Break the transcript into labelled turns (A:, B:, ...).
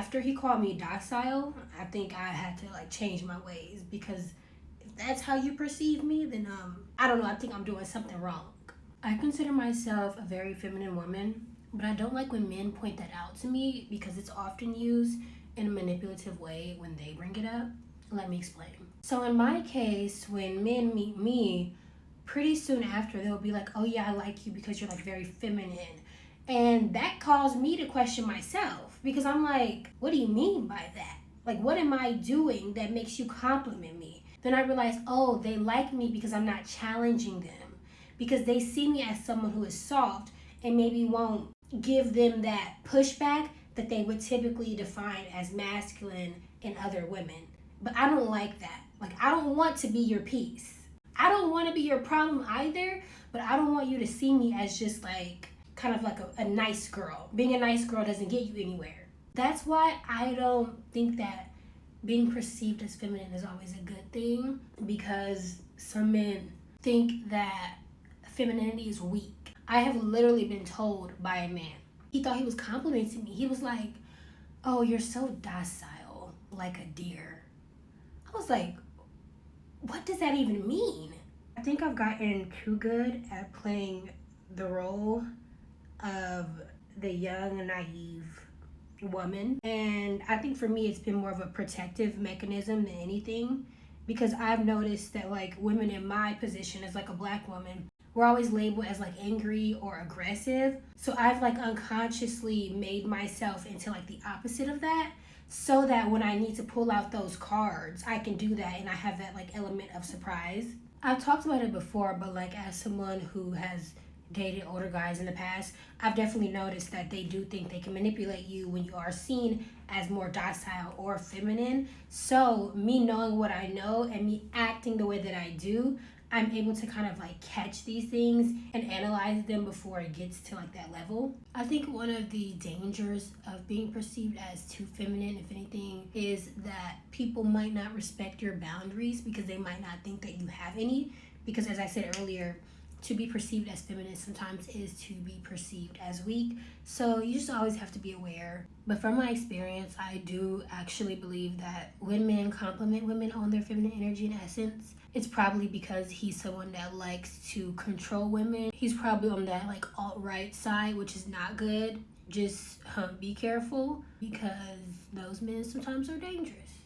A: after he called me docile, I think I had to like change my ways, because if that's how you perceive me, then I don't know, I think I'm doing something wrong. I consider myself a very feminine woman, but I don't like when men point that out to me because it's often used in a manipulative way when they bring it up. Let me explain. So in my case, when men meet me, pretty soon after they'll be like, oh yeah, I like you because you're like very feminine. And that caused me to question myself, because I'm like, what do you mean by that? Like, what am I doing that makes you compliment me? Then I realized, oh, they like me because I'm not challenging them, because they see me as someone who is soft and maybe won't give them that pushback that they would typically define as masculine in other women. But I don't like that. Like, I don't want to be your piece. I don't want to be your problem either, but I don't want you to see me as just like kind of like a nice girl. Being a nice girl doesn't get you anywhere. That's why I don't think that being perceived as feminine is always a good thing, because some men think that femininity is weak. I have literally been told by a man, he thought he was complimenting me. He was like, oh, you're so docile, like a deer. I was like, what does that even mean? I think I've gotten too good at playing the role of the young, naive woman. And I think for me, it's been more of a protective mechanism than anything, because I've noticed that like women in my position as like a black woman, we're always labeled as like angry or aggressive. So I've like unconsciously made myself into like the opposite of that, so that when I need to pull out those cards, I can do that and I have that like element of surprise. I've talked about it before, but like as someone who has dated older guys in the past, I've definitely noticed that they do think they can manipulate you when you are seen as more docile or feminine. So me knowing what I know and me acting the way that I do, I'm able to kind of like catch these things and analyze them before it gets to like that level. I think one of the dangers of being perceived as too feminine, if anything, is that people might not respect your boundaries because they might not think that you have any. Because as I said earlier, to be perceived as feminine sometimes is to be perceived as weak. So you just always have to be aware. But from my experience, I do actually believe that when men compliment women on their feminine energy and essence, it's probably because he's someone that likes to control women. He's probably on that like alt-right side, which is not good. Just be careful, because those men sometimes are dangerous.